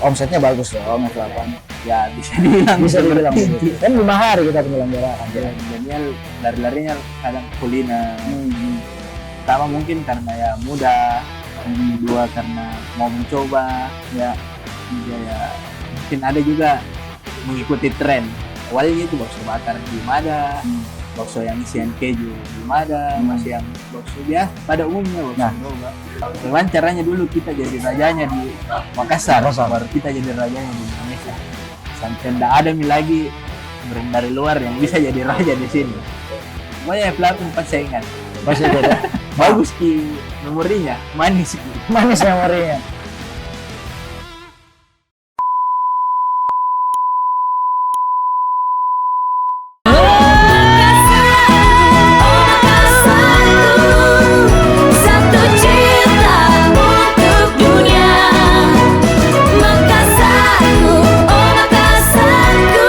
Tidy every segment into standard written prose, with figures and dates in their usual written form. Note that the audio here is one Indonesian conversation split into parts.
omsetnya bagus dong F8. Ya bisa dibilang Begitu. Kan 5 hari kita penyelenggaraan. ya, milenial lari-larinya kadang kuliner. Hmm. Pertama mungkin karena ya muda, kedua karena mau mencoba, Ya. tiga ya mungkin ada juga mengikuti tren. Awalnya itu bakso bakar belum ada, bakso yang isian keju belum ada, masih yang bakso biasa pada umumnya bakso Nah. gerobak. Cuman caranya dulu kita jadi rajanya di Makassar, baru kita jadi rajanya di Indonesia. Sampai tidak ada lagi brand dari luar yang bisa jadi raja di sini. Pokoknya F8 pas saya ingat. Pasti beda. Bagus ki memorinya, manis ki. Manis memorinya. Satu cinta untuk dunia. Makassarku, oh Makassarku,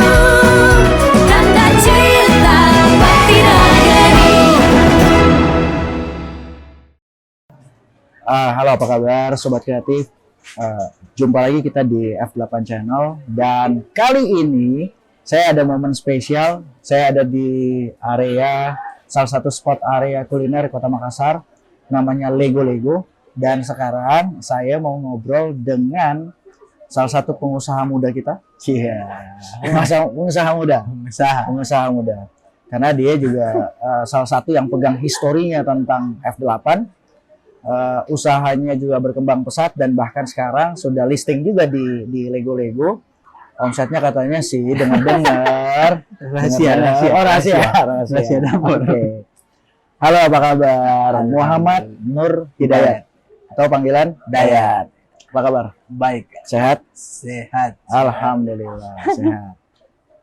tanda cinta bakti negeri. Halo, apa kabar Sobat Kreatif? Jumpa lagi kita di F8 Channel. Dan kali ini saya ada momen spesial. Saya ada di area, salah satu spot area kuliner Kota Makassar, namanya Lego Lego. Dan sekarang saya mau ngobrol dengan salah satu pengusaha muda kita. Iya, pengusaha muda. Pengusaha muda. Karena dia juga salah satu yang pegang historinya tentang F8. Usahanya juga berkembang pesat dan bahkan sekarang sudah listing juga di Lego Lego. Omsetnya katanya sih dengar-dengar Rahasia. dapur. Oke. Halo, apa kabar? Muhammad Nur Hidayat atau panggilan Dayat. Apa kabar? Baik, Sehat? sehat. Alhamdulillah sehat.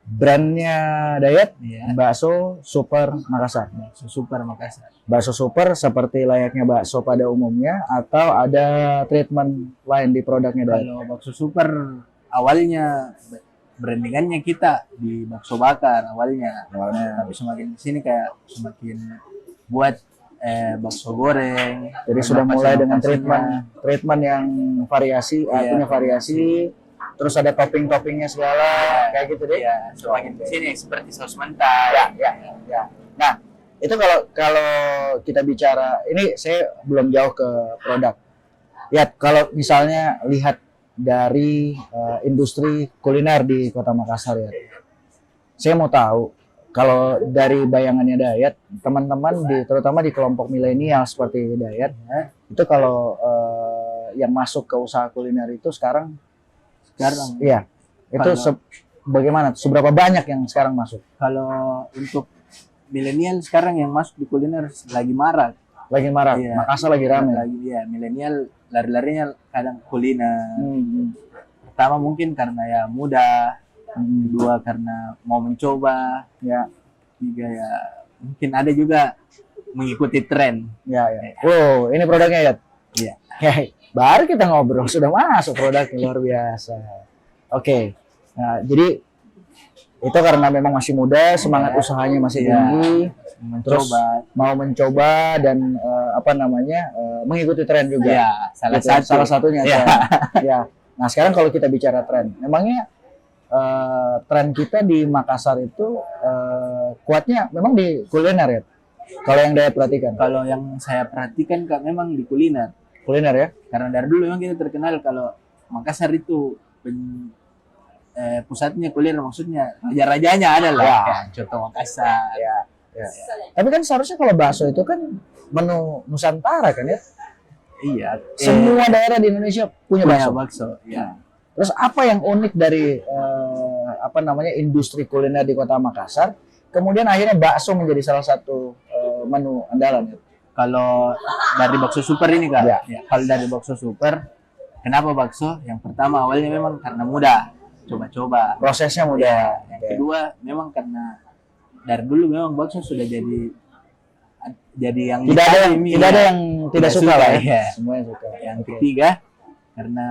Brandnya Dayat, Iya. bakso super Makassar. Super Makassar. Bakso super seperti layaknya bakso pada umumnya atau ada treatment lain di produknya Dayat? Kalau bakso super awalnya brandingannya kita di bakso bakar awalnya. Tapi semakin kesini kayak semakin buat bakso goreng. Jadi sudah Tambah mulai dengan pasang-pasangnya. treatment yang variasi, Iya. artinya variasi, terus ada topping-toppingnya segala, kayak gitu deh. Ya, semakin kesini seperti saus mentah. Ya. Nah, itu kalau kita bicara, ini saya belum jauh ke produk. Ya, kalau misalnya lihat dari industri kuliner di Kota Makassar ya, saya mau tahu kalau dari bayangannya Dayat, teman-teman terutama di kelompok milenial seperti Dayat, itu kalau yang masuk ke usaha kuliner itu sekarang, iya, itu Kalau- bagaimana? Seberapa banyak yang sekarang masuk? Kalau untuk milenial sekarang yang masuk di kuliner lagi marak. Lagi marah, Iya. Makassar lagi rame. Lagi ya, milenial lari-larinya kadang kuliner. Hmm. Pertama mungkin karena ya muda, Hmm. kedua karena mau mencoba, Ya, tiga ya mungkin ada juga mengikuti tren. ya. Wow, ini produknya ya. Iya. Hei, baru kita ngobrol sudah masuk produknya, luar biasa. Oke, nah jadi itu karena memang masih muda, semangat Iya. usahanya masih Iya. tinggi, terus Mencoba. mau mencoba dan mengikuti tren juga. Ya, Gitu, salah satunya. Iya. Tren. Ya. Nah sekarang kalau kita bicara tren, memangnya tren kita di Makassar itu kuatnya memang di kuliner ya. Kalau yang Dayat perhatikan, Kalau yang saya perhatikan Kak memang di kuliner. kuliner ya. Karena dari dulu memang kita terkenal kalau Makassar itu pusatnya kuliner, maksudnya raja-rajanya adalah Ya. ya, contoh Makassar. Ya. Tapi kan seharusnya kalau bakso itu kan menu Nusantara kan ya. Iya. Semua daerah di Indonesia punya punya bakso. bakso. Ya. Terus apa yang unik dari industri kuliner di Kota Makassar? Kemudian akhirnya bakso menjadi salah satu menu andalan. Kalau dari bakso super ini Kak, Ya. ya, kalau dari bakso super, kenapa bakso? Yang pertama awalnya memang karena mudah, coba-coba. Prosesnya Ya, mudah. yang kedua memang karena dari dulu memang bakso sudah jadi yang Tidak ada yang dicari, tidak ada ya. yang tidak suka suka, lah ya. ya. Semuanya suka. Yang Oke. ketiga karena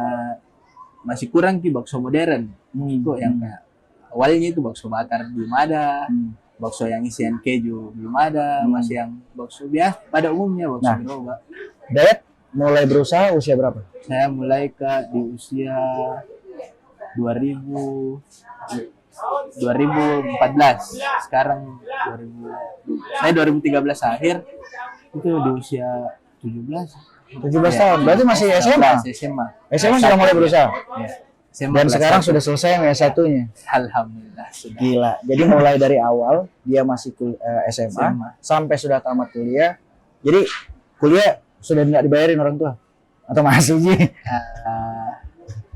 masih kurang ki bakso modern. Itu yang kayak awalnya itu bakso bakar belum ada, bakso yang isian keju belum ada, masih yang bakso biasa pada umumnya bakso Nah. gerobak. Dayat mulai berusaha usia berapa? Saya mulai di usia 2000 2014. Sekarang 2000, saya 2013 akhir itu di usia 17. 17 tahun. Berarti masih SMA. SMA. SMA sudah mulai berusaha. Ya. SMA Dan kelas sekarang 1. sudah selesai yang S1-nya. Alhamdulillah sudah. Gila. Jadi mulai dari awal dia masih SMA, SMA. sampai sudah tamat kuliah. Jadi kuliah sudah tidak dibayarin orang tua atau masih Ji?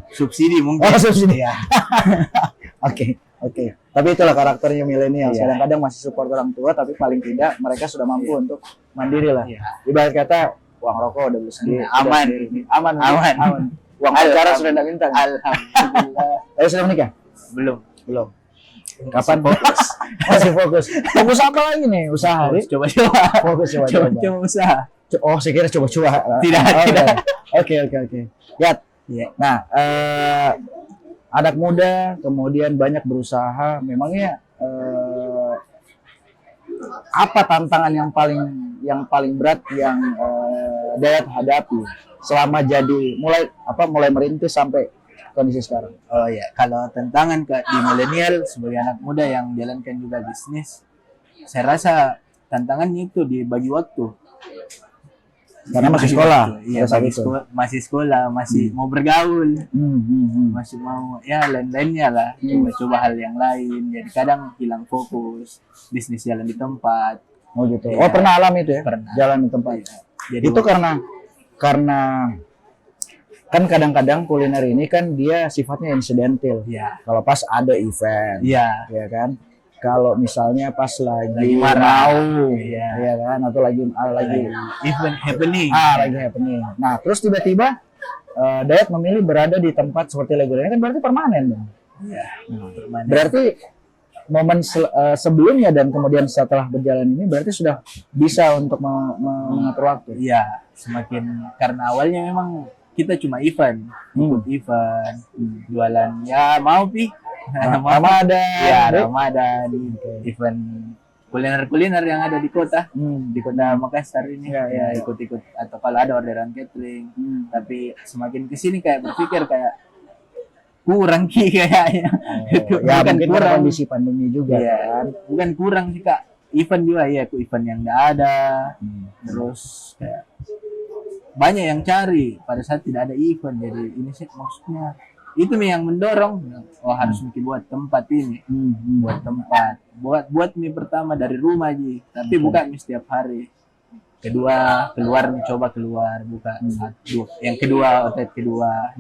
Subsidi mungkin. Oh, subsidi. Ya. Oke, oke. Tapi itulah karakternya milenial. Iya. Kadang-kadang masih support orang tua, tapi paling tidak mereka sudah mampu untuk mandiri lah. Iya. Ibarat kata uang rokok udah beli sendiri, Aman. udah sendiri. Aman, Aman. aman. Uang pacaran sudah tidak minta. Alhamdulillah. Tapi sudah menikah? Belum. Belum. Kapan? Fokus. Masih fokus. Fokus apa lagi nih? Usaha. Ri? Coba-coba. Fokus coba. Coba usaha. Oh, saya kira coba-coba. Tidak, Oh, tidak. Oke. Yat. Iya. Nah, anak muda kemudian banyak berusaha. Memangnya apa tantangan yang paling berat yang Dayat hadapi selama jadi mulai merintis sampai kondisi sekarang? Oh ya, kalau tantangan di milenial sebagai anak muda yang jalankan juga bisnis, saya rasa tantangannya itu di bagi waktu. Karena masih Bagi sekolah. waktu. Iya, pada saat bagi itu. masih sekolah, masih mau bergaul, Hmm. masih mau ya lain-lainnya lah, coba-coba hal yang lain. Jadi kadang hilang fokus, bisnis jalan di tempat. Oh gitu. Iya. Oh, pernah alami itu ya? Pernah. Jalan di tempat. Jadi Itu karena kan kadang-kadang kuliner ini kan dia sifatnya insidental. ya, Kalau pas ada event, iya, ya kan. Kalau misalnya pas lagi Lagi marah. mau, Iya. ya kan, atau lagi event happening. lagi happening. Nah, terus tiba-tiba Dayat memilih berada di tempat seperti Lego ini kan berarti permanen dong. Iya. Permanen. Berarti momen sebelumnya dan kemudian setelah berjalan ini berarti sudah bisa untuk mengatur waktu. Iya, semakin karena awalnya memang kita cuma event, ikut event, jualan ya mau pi, mau Ramadan. ya Ramadan, event kuliner yang ada di kota Makassar ini ya ikut-ikut atau kalau ada orderan catering. Tapi semakin kesini kayak berpikir kayak kurang Ki kayaknya. Ya Bukan mungkin karena kurang. kondisi pandemi juga Iya, kan. bukan kurang sih Kak. Event juga ya, aku event yang nggak ada. Terus kayak banyak yang cari pada saat tidak ada event. Jadi ini sih maksudnya itu nih yang mendorong. Oh harus bikin buat tempat ini, buat tempat, buat mie pertama dari rumah Ji. Tapi buka mie setiap hari. Kedua coba keluar buka satu. Yang kedua outlet kedua.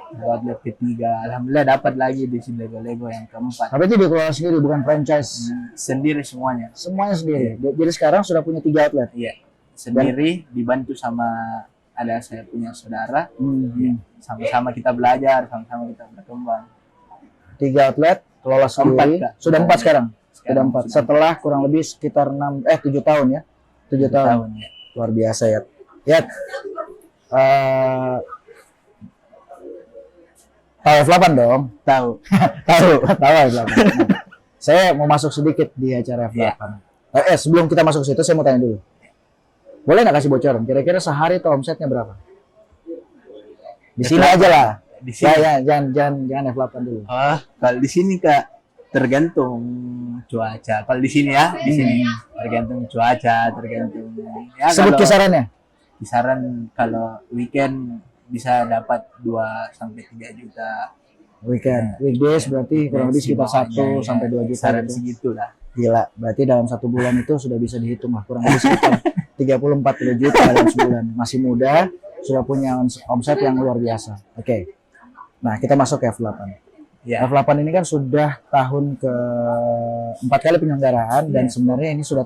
Outlet ketiga, alhamdulillah dapat lagi di sini Lego yang keempat. Tapi itu dikelola sendiri bukan franchise. Sendiri semuanya. Semuanya sendiri. Jadi sekarang sudah punya 3 outlet. Iya, sendiri dibantu sama ada saya punya saudara. Iya, sama-sama kita belajar, sama-sama kita berkembang. 3 outlet kelola sendiri. Kak. Sudah 4 sekarang. Sudah 4. sudah Setelah kurang lebih sekitar 7 tahun ya. 7 tahun. ya. Luar biasa ya. Ya. Tahu F8 dong. Tahu. Tahu F8. Nah, saya mau masuk sedikit di acara F8. Iya. Sebelum kita masuk ke situ saya mau tanya dulu. Boleh nggak kasih bocoran? Kira-kira sehari tuh omsetnya berapa? Di sini aja lah. Di sini. Ya, jangan F8 dulu. Oh, kalau di sini Kak tergantung cuaca. Kalau di sini ya, di sini tergantung cuaca, tergantung ya Sebut kalau kisarannya. kisaran kalau weekend bisa dapat 2 sampai 3 juta. Weekend, weekdays berarti kurang lebih sekitar 1 sampai 2 juta. Kisaran gitu. segitulah. Gila, berarti dalam 1 bulan itu sudah bisa dihitung lah kurang lebih sekitar 30-40 juta dalam sebulan. Masih muda, sudah punya omset yang luar biasa. Oke. Nah, kita masuk ke F8. Ya. F8 ini kan sudah tahun ke-4 kali penyelenggaraan dan sebenarnya ini sudah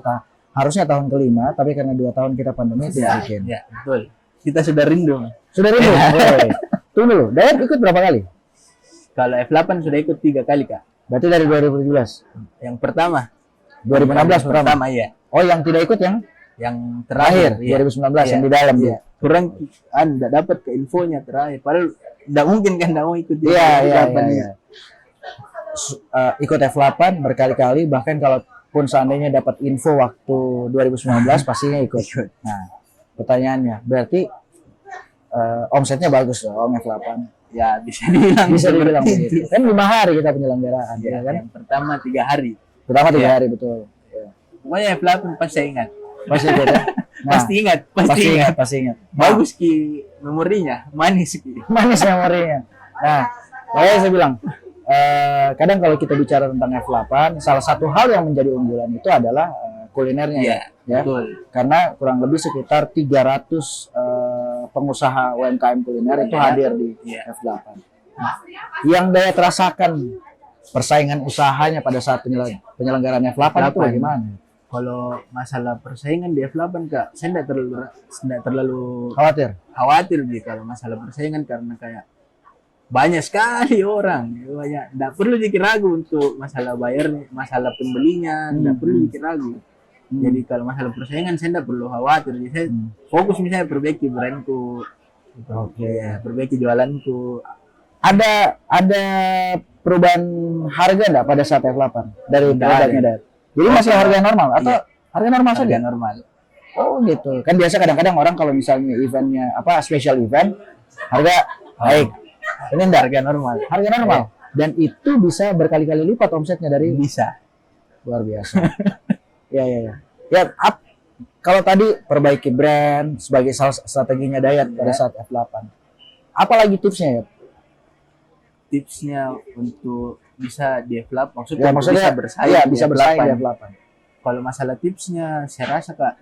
harusnya tahun ke-5, tapi karena 2 tahun kita pandemi tidak bikin. Ya, betul. Kita sudah rindu. Sudah rindu? Woi. Tunggu dulu, Dayat ikut berapa kali? Kalau F8 sudah ikut 3 kali Kak. Berarti dari 2017. Yang pertama 2016 pertama. iya. Oh, yang tidak ikut Yang terakhir iya. 2019 yang Iya. di dalam Iya. dia. Kurang enggak dapat ke infonya terakhir. Padahal enggak mungkin kan enggak mau ikut di Iya. F8 ini. Ikut F8 berkali-kali, bahkan kalaupun seandainya dapat info waktu 2019 pastinya ikut. Nah, pertanyaannya, berarti omsetnya bagus dong F8. Ya bisa dibilang Bisa dibilang seperti begitu. Kan 5 hari kita penyelenggaraan, Ya, ya kan? yang pertama 3 hari. Pertama 3 Ya. hari betul. Ya. Pokoknya F8 pasti saya ingat. Pasti gitu. Nah, Pasti ingat, pasti ingat. pasti ingat. Bagus ki memorinya, manis ki. Manis memorinya. Nah, makanya saya bilang, kadang kalau kita bicara tentang F8, salah satu hal yang menjadi unggulan itu adalah kulinernya Iya, ya. betul. Karena kurang lebih sekitar 300 pengusaha UMKM kuliner itu Iya. hadir di Iya. F8. Nah, yang daya terasakan persaingan usahanya pada saat penyelenggaraan F8 itu F8. bagaimana? Kalau masalah persaingan di F8 Kak, saya tidak terlalu Khawatir? khawatir sih kalau masalah persaingan karena kayak banyak sekali orang, tidak perlu dikit ragu untuk masalah bayarnya, masalah pembelinya, tidak perlu dikit ragu. Jadi kalau masalah persaingan saya tidak perlu khawatir, jadi saya fokus misalnya perbaiki brandku, Oke. ya, perbaiki jualanku. Ada perubahan harga enggak pada saat F8 dari Nggak produknya ada. Dad? Jadi masih harga normal atau Iya. harga normal saja? Harga normal. Oh gitu. Kan biasa kadang-kadang orang kalau misalnya eventnya apa special event harga naik. Ini enggak, Harga normal. harga normal. Dan itu bisa berkali-kali lipat omsetnya dari Bisa. luar biasa. Ya ya ya. Ya kalau tadi perbaiki brand sebagai salah strateginya Dayat pada saat F8. Apalagi tipsnya ya? Tipsnya untuk bisa di F8 Ya maksudnya bisa bersaing, iya, bisa bersaing di F8. F8. Kalau masalah tipsnya saya rasa Kak,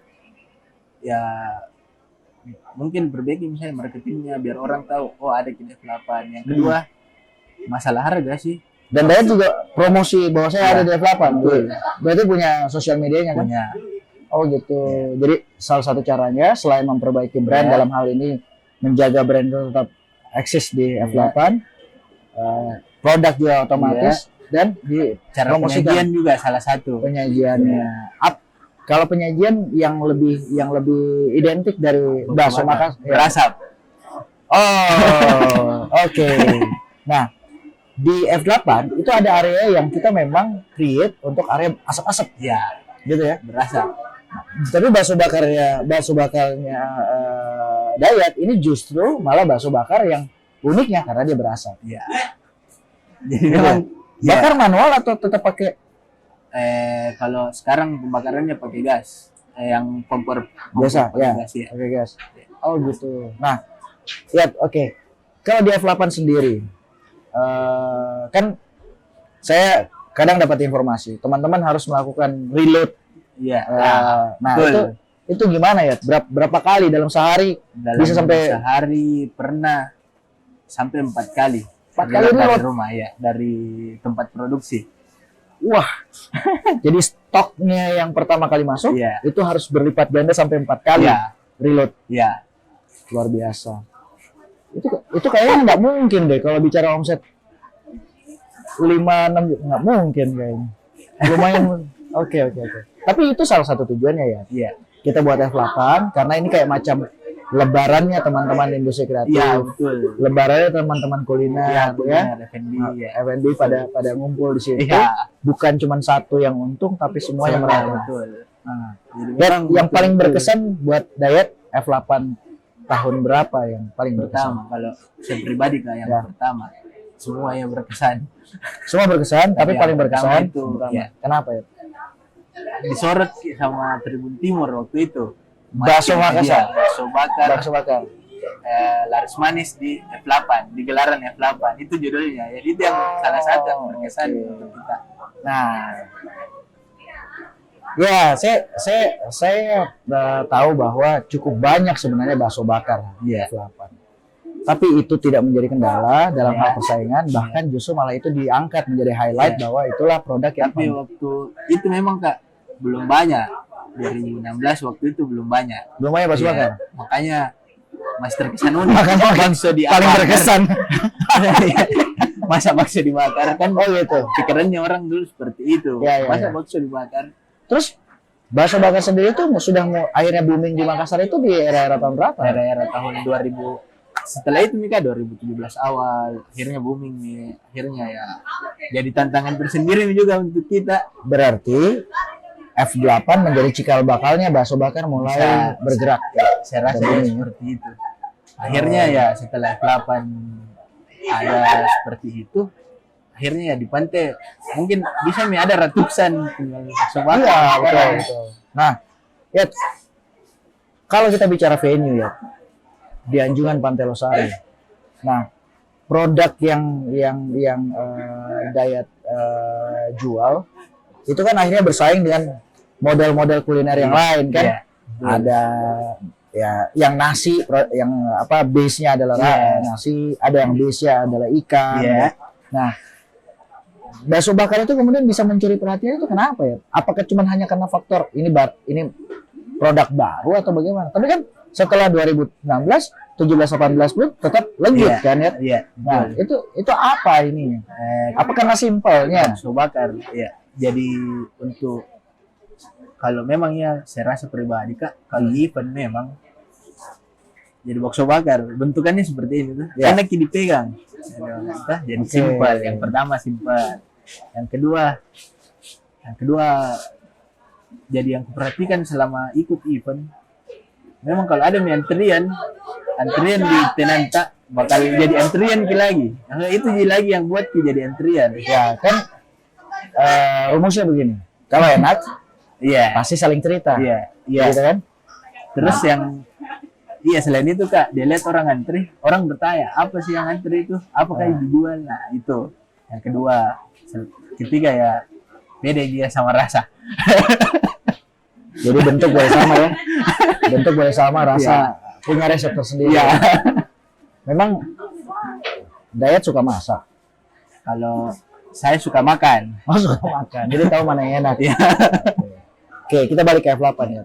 ya mungkin perbaiki misalnya marketingnya biar orang tahu oh ada di F8. Yang kedua masalah harga sih, Dan Dayat juga promosi bahwa saya Ya, ada di F8. betul. Berarti punya sosial medianya kan? punya. Oh gitu. Jadi salah satu caranya selain memperbaiki brand Ya. dalam hal ini menjaga brand itu tetap eksis di F8, produk juga otomatis dan di Cara promosikan penyajian juga salah satu. penyajiannya. Kalau penyajian yang lebih identik dari bakso Makassar. Ya. Berasap. Oh, oke. Nah, di F8 itu ada area yang kita memang create untuk area asap-asap, Ya, gitu ya. berasap. Tapi bakso bakarnya Dayat ini justru malah bakso bakar yang uniknya karena dia berasap. Ya. Jadi memang ya, Bakar manual atau tetap pakai? kalau sekarang pembakarannya pakai gas. Yang kompor Biasa, pakai ya. gas, ya. Oke guys. Oh gitu. Nah, lihat, oke. Kalau di F8 sendiri, kan saya kadang dapat informasi teman-teman harus melakukan reload. Iya. Nah betul. itu gimana ya? Berapa kali dalam sehari? Dalam bisa sampai- sehari pernah sampai 4 kali. 4 kali dari reload? rumah ya, dari tempat produksi. Wah, jadi stoknya yang pertama kali masuk Iya. itu harus berlipat ganda sampai 4 kali Iya. reload. Iya. Luar biasa. Itu kayaknya nggak mungkin deh kalau bicara omset 5-6 nggak mungkin kayaknya. Lumayan. Oke. Tapi itu salah satu tujuannya ya. Iya. Kita buat F8 karena ini kayak macam lebarannya teman-teman industri kreatif. Iya, betul. Lebarannya teman-teman kuliner Iya, ya. benar, F&B ya. F&B pada ngumpul di situ. Iya. Bukan cuma satu yang untung tapi semua yang Benar, merata. betul. Nah, Jadi dan memang yang paling betul-betul berkesan buat Dayat F8 tahun berapa yang paling berkesan? pertama kalau saya pribadi Kak, yang Ya. pertama semua yang berkesan Semua berkesan, tapi yang paling pertama berkesan itu, pertama. ya. Kenapa ya? disorot sama Tribun Timur waktu itu. Bakso Makassar. Iya, bakso bakar, Bakso bakar. laris manis di F8, di gelaran F8 itu judulnya. Jadi itu yang salah satu yang berkesan oke. untuk kita. Nah, ya saya tahu bahwa cukup banyak sebenarnya bakso bakar di Iya. F8. Tapi itu tidak menjadi kendala dalam Iya. hal persaingan, bahkan justru malah itu diangkat menjadi highlight Iya. bahwa itulah produk yang Tapi waktu itu memang Kak belum banyak. 2016 waktu itu belum banyak. belum banyak bakso Iya. bakar. Makanya Mas terkesan unik. Makanya bakso di Paling berkesan. Masa bakso dibakar kan? Oh gitu. Pikirannya orang dulu seperti itu. Iya, iya, Masa iya. bakso dibakar? Terus bakso bakar sendiri tuh sudah akhirnya booming di Makassar itu di era-era tahun berapa? Era-era tahun 2000. Setelah itu Mika 2017 awal akhirnya booming nih. Akhirnya ya jadi tantangan tersendiri juga untuk kita. Berarti F8 menjadi cikal bakalnya bakso bakar mulai Bisa. bergerak. Saya rasa Dan ya booming. seperti itu. Akhirnya ya setelah F8 ada seperti itu, akhirnya ya di pantai mungkin bisa nih ada ratusan tinggal sobat. Iya, betul, betul. Nah, ya kalau kita bicara venue ya di Anjungan Pantai Losari. Nah, produk yang Dayat jual itu kan akhirnya bersaing dengan model-model kuliner yang lain kan. Iya. Ada ya yang nasi, yang apa base-nya adalah nasi, ada yang base-nya adalah ikan. Iya. Nah, bakso bakar itu kemudian bisa mencuri perhatian itu kenapa ya? Apakah cuma hanya karena faktor ini produk baru atau bagaimana? Tapi kan setelah 2016, 17, 18 pun tetap legit Iya. kan ya? Iya. Nah, itu apa ininya? Apa karena simpelnya? Bakso bakar ya. Jadi untuk kalau memang ya saya rasa pribadi Kak, kalau event memang jadi bakso bakar bentukannya seperti ini tuh. Ya. Enak dipegang. Jadi simpel. Yang pertama simpel. Yang kedua jadi yang kuperhatikan selama ikut event, memang kalau ada antrian di Tenanta bakal jadi antrian lagi. Nah, itu lagi yang buat jadi antrian. Ya kan rumusnya begini. Kalau enak Iya. pasti saling cerita. Iya. Iya. Gitu kan? Terus yang selain itu Kak, dia lihat orang antri, orang bertanya, apa sih yang antri itu? Apakah yang dijual? Nah, itu. Yang kedua, ketiga ya beda dia sama rasa. Jadi bentuk boleh sama ya. Bentuk boleh sama, rasa punya resep tersendiri. Iya. Memang Dayat suka masak. Kalau saya suka makan. Oh, suka makan. Jadi tahu mana yang enak. Iya. Oke, kita balik ke F8 ya.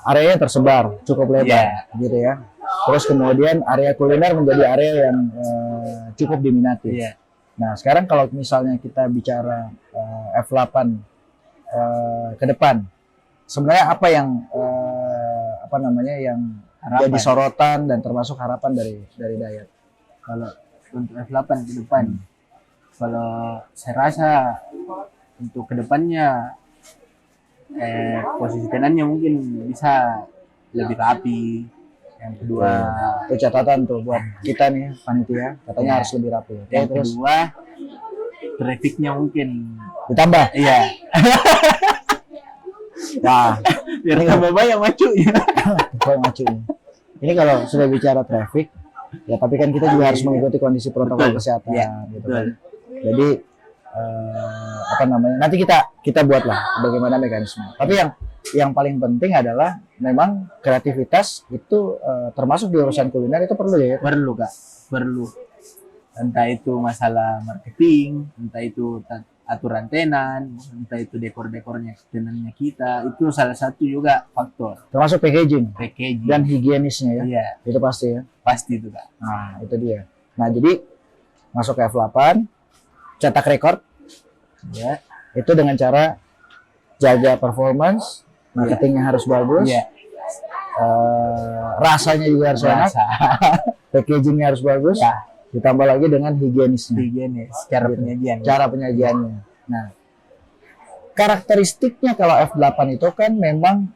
Areanya tersebar cukup lebar, gitu ya. Terus kemudian area kuliner menjadi area yang cukup diminati. Iya. Nah, sekarang kalau misalnya kita bicara F8 ke depan, sebenarnya apa yang yang Harapan. jadi sorotan dan termasuk harapan dari Dayat? Kalau untuk F8 ke depan, kalau saya rasa untuk kedepannya posisi tenannya mungkin bisa lebih rapi. Yang kedua, Itu catatan tuh buat kita nih panitia, katanya harus lebih rapi. Oke, yang terus kedua trafficnya mungkin ditambah. iya Wah, biar tambah banyak macunya. kok ngacunya. Ini kalau sudah bicara traffic, ya tapi kan kita juga harus mengikuti kondisi protokol Betul. kesehatan, Iya, gitu betul. kan. Jadi nanti kita buatlah bagaimana mekanisme. Tapi yang paling penting adalah memang kreativitas itu termasuk di urusan kuliner itu perlu ya. Perlu Kak, perlu. Entah itu masalah marketing, entah itu aturan tenan, entah itu dekor-dekornya tenannya kita, itu salah satu juga faktor. Termasuk packaging Packaging dan higienisnya ya. iya Itu pasti ya. pasti itu Kak. Nah, itu dia. Nah, jadi masuk ke F8, cetak rekor Ya, itu dengan cara jaga performance, marketingnya harus bagus, iya. rasanya juga harus enak, Rasa packagingnya harus bagus, Ya. ditambah lagi dengan higienisnya, higienis, cara penyajian. cara penyajiannya. Nah, karakteristiknya kalau F8 itu kan memang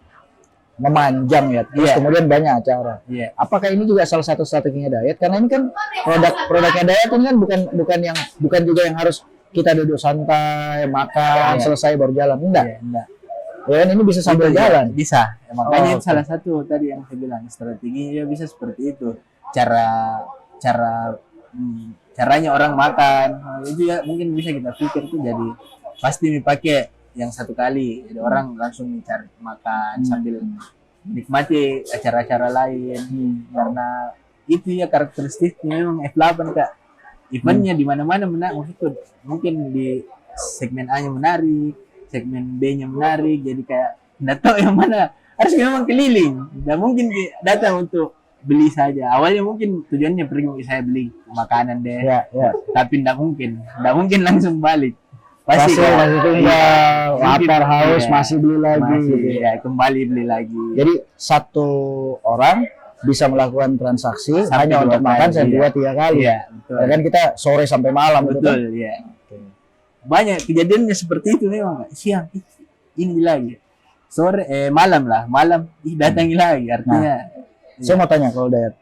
memanjang ya, terus Iya. kemudian banyak acara. Iya, Apakah ini juga salah satu strateginya Dayat? Karena ini kan produknya Dayat ini kan bukan juga yang harus kita duduk santai, makan, Iya. selesai baru jalan. Enggak. iya, enggak. Ya kan ini bisa sambil Itu, iya, jalan. bisa. Ya, makanya Oh, itu salah satu tadi yang saya bilang strateginya bisa seperti itu. Caranya orang makan itu ya mungkin bisa kita pikir tuh jadi pasti dipakai yang satu kali. Jadi orang langsung cari makan sambil menikmati acara-acara lain karena itu ya karakteristiknya memang F8 Kak. Eventnya di mana-mana menarik, maksudku mungkin di segmen A-nya menarik, segmen B-nya menarik, jadi kayak nggak tahu yang mana. Harus memang keliling, nggak mungkin datang untuk beli saja. Awalnya mungkin tujuannya pergi saya beli makanan deh, Ya, ya. tapi nggak mungkin langsung balik. Pasti Kayak, masih tinggal, Mungkin, lapar, haus, iya. masih beli lagi. masih gitu. ya, kembali beli lagi. Jadi satu orang bisa melakukan transaksi Sampai hanya dua untuk makan kali, sampai iya. 2-3 kali. Iya, betul. Ya kan kita sore sampai malam gitu kan. Betul, ya. Banyak kejadiannya seperti itu memang. Kak. Siang, ini lagi. Sore, malam, datangi lagi. Artinya Saya mau tanya kalau Dayat.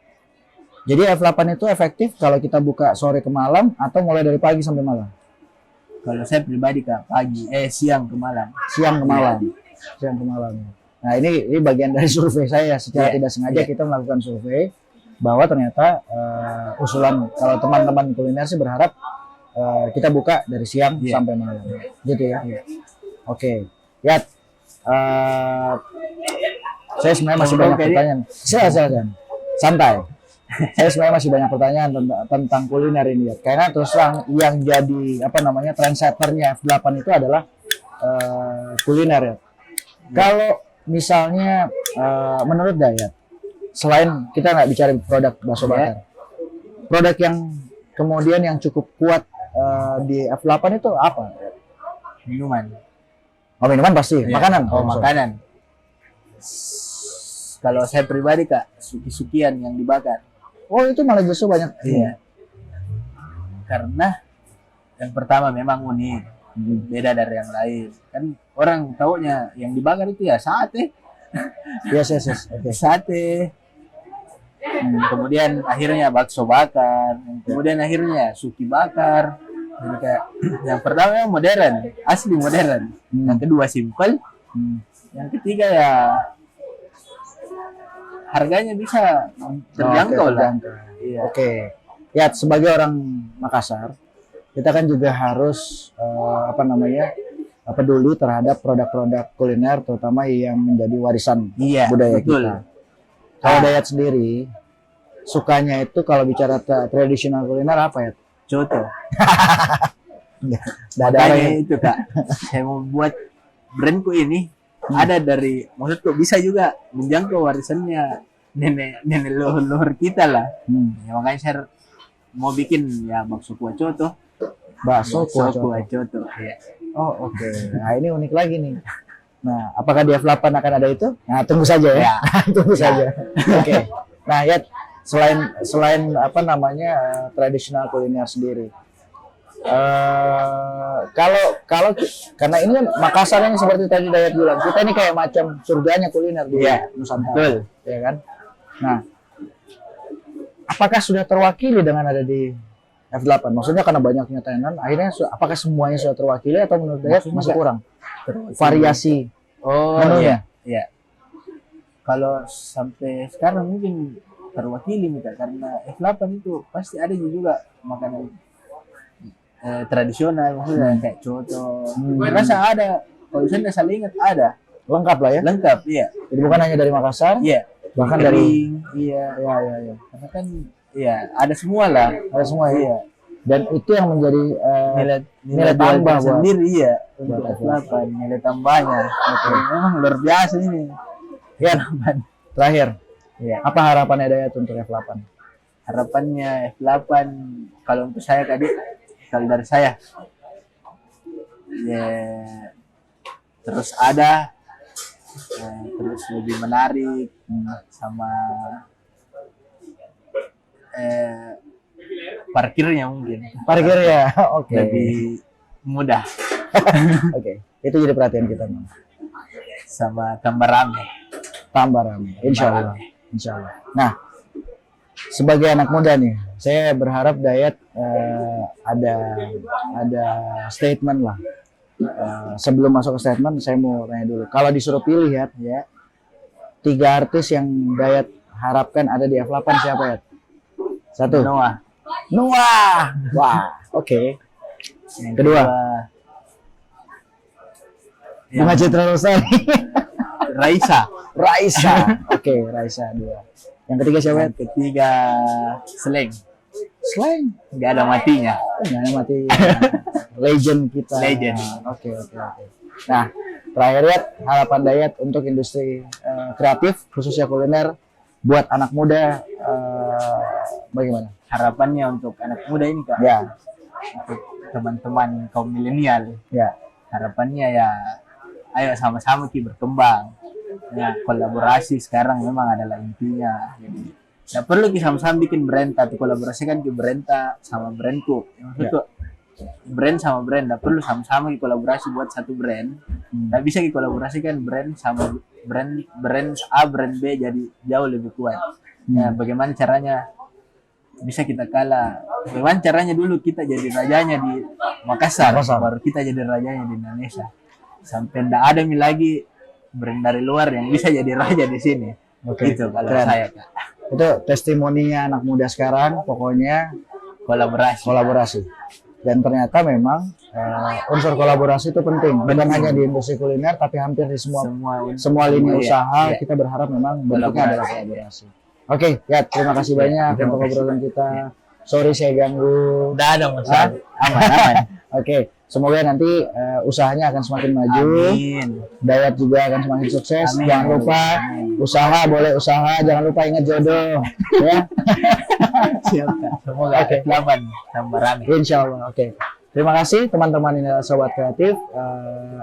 Jadi F8 itu efektif kalau kita buka sore ke malam atau mulai dari pagi sampai malam? Kalau saya pribadi Kak, siang ke malam. Siang ke malam. Siang ke malam. Nah, ini bagian dari survei saya. Secara tidak sengaja kita melakukan survei bahwa ternyata usulan kalau teman-teman kuliner sih berharap kita buka dari siang sampai malam. Gitu ya. Oke. Yat. Saya sebenarnya masih banyak pertanyaan. Silakan. Santai. Saya sebenarnya masih banyak pertanyaan tentang kuliner ini ya. Karena terus terang yang jadi trendsetternya F8 itu adalah kuliner ya. Kalau misalnya menurut Dayat, selain kita nggak bicara produk bakso bakar, produk yang kemudian yang cukup kuat di F8 itu apa? Minuman. Oh, minuman pasti. Makanan. Makanan. Kalau saya pribadi Kak, suki-sukian yang dibakar. Oh, itu malah justru banyak. Iya. Karena yang pertama memang unik, beda dari yang lain. Kan orang taunya yang dibakar itu ya sate. Yes. Oke. Sate. Kemudian akhirnya bakso bakar, kemudian akhirnya suki bakar. Jadi kayak yang pertama yang modern, asli modern. Yang kedua simple. Yang ketiga ya harganya bisa terjangkau lah. Iya. Oke. Ya, sebagai orang Makassar, kita kan juga harus peduli terhadap produk-produk kuliner terutama yang menjadi warisan budaya betul. kita. Kalau Dayat sendiri sukanya itu kalau bicara tradisional kuliner apa ya? Coto. Makanya itu Kak, saya mau buat brandku ini ada dari, maksudku bisa juga menjangkau warisannya nenek leluhur kita lah. Ya, makanya saya mau bikin ya bakso kuah coto. Bakso kuah coto. Ya. Oh, oke. Nah, ini unik lagi nih. Nah, apakah di F8 akan ada itu? Nah, tunggu saja ya. Tunggu saja. Oke. Nah, ya selain tradisional kuliner sendiri. Kalau karena ini kan Makassar ini seperti tadi Dayat bilang, kita ini kayak macam surganya kuliner di Nusantara. Betul. Ya kan? Nah, apakah sudah terwakili dengan ada di F8? Maksudnya karena banyaknya tenan, akhirnya apakah semuanya sudah terwakili atau menurut Dayat masih kurang? Variasi menunya. Iya. Kalau sampai sekarang mungkin terwakili nih Kak, karena F8 itu pasti ada juga makanan tradisional, maksudnya kayak coto. Rasa ada, kalau saya nggak salah ingat ada. Lengkap lah ya? Lengkap, iya. Jadi bukan hanya dari Makassar, bahkan dari iya. Karena kan ada semua lah. Ada semua ya. Dan itu yang menjadi nilai tambah sendiri untuk F8, nilai tambahnya. Memang luar biasa ini. Ya, terakhir. Apa harapannya Dayat untuk F8? Harapannya F8 kalau untuk saya tadi, kalau dari saya terus ada terus lebih menarik sama parkirnya mungkin oke. Lebih mudah. Oke. Itu jadi perhatian kita sama tambah rame insya Allah. Nah, sebagai anak muda nih, saya berharap Dayat ada statement lah. Sebelum masuk ke statement, saya mau tanya dulu. Kalau disuruh pilih ya, 3 artis yang Dayat harapkan ada di F8 siapa ya? 1. Noah. Wah, oke. Yang kedua, Bunga Citra Lestari. Raisa. Oke, Raisa 2. Yang ketiga siapa? Yang ketiga Sleng. Nggak ada matinya. Legend kita. Oke. Nah, terakhir ya, harapan Dayat untuk industri kreatif khususnya kuliner buat anak muda bagaimana? Harapannya untuk anak muda ini Kak. Ya. Untuk teman-teman kaum milenial. Ya. Harapannya ya ayo sama-sama kita berkembang. Ya, kolaborasi sekarang memang adalah intinya. Jadi nggak perlu kita sama-sama bikin brand, tapi kolaborasikan ke brand sama brandku. Maksudku brand sama brand, nggak perlu sama-sama kita kolaborasi buat satu brand. Nggak bisa kita kolaborasikan brand sama brand A, brand B jadi jauh lebih kuat. Ya, bagaimana caranya bisa kita kalah? Bagaimana caranya dulu kita jadi rajanya di Makassar, Makassar. baru kita jadi rajanya di Indonesia. Sampai ndak ada lagi brand dari luar yang bisa jadi raja di sini. Oke, Itu kalau keren. saya, Kak. Itu testimoninya anak muda sekarang, pokoknya Kolaborasi. kolaborasi. Dan ternyata memang unsur kolaborasi itu penting, bukan hanya di industri kuliner, tapi hampir di semua lini Iya, usaha. iya. Kita berharap memang bentuknya Kolaborasi. adalah kolaborasi. Oke, ya terima kasih banyak terima untuk kasih. obrolan kita. Sorry saya ganggu. Nggak ada masalah. Aman. Oke, semoga nanti usahanya akan semakin maju. Amin. Dayat juga akan semakin sukses. Amin. Jangan lupa usaha boleh usaha, jangan lupa ingat jodoh. Ya, Siap, Kak. Semoga Oke. F8 tambah rame. insya Allah. Oke. Terima kasih teman-teman ini adalah Sobat Kreatif.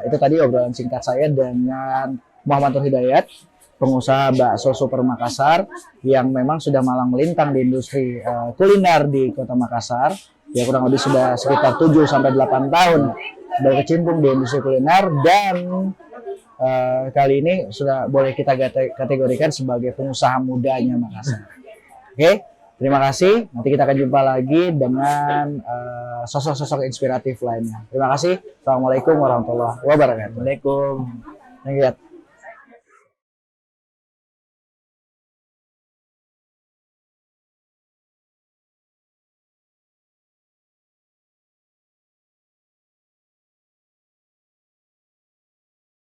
Itu tadi obrolan singkat saya dengan Muhammad Nur Hidayat, pengusaha bakso Super Makassar yang memang sudah malang melintang di industri kuliner di Kota Makassar. Ya kurang lebih sudah sekitar 7 sampai 8 tahun berkecimpung di industri kuliner dan kali ini sudah boleh kita kategorikan sebagai pengusaha mudanya Makassar. Oke, terima kasih. Nanti kita akan jumpa lagi dengan sosok-sosok inspiratif lainnya. Terima kasih. Assalamualaikum warahmatullahi wabarakatuh. Assalamualaikum. Thank you.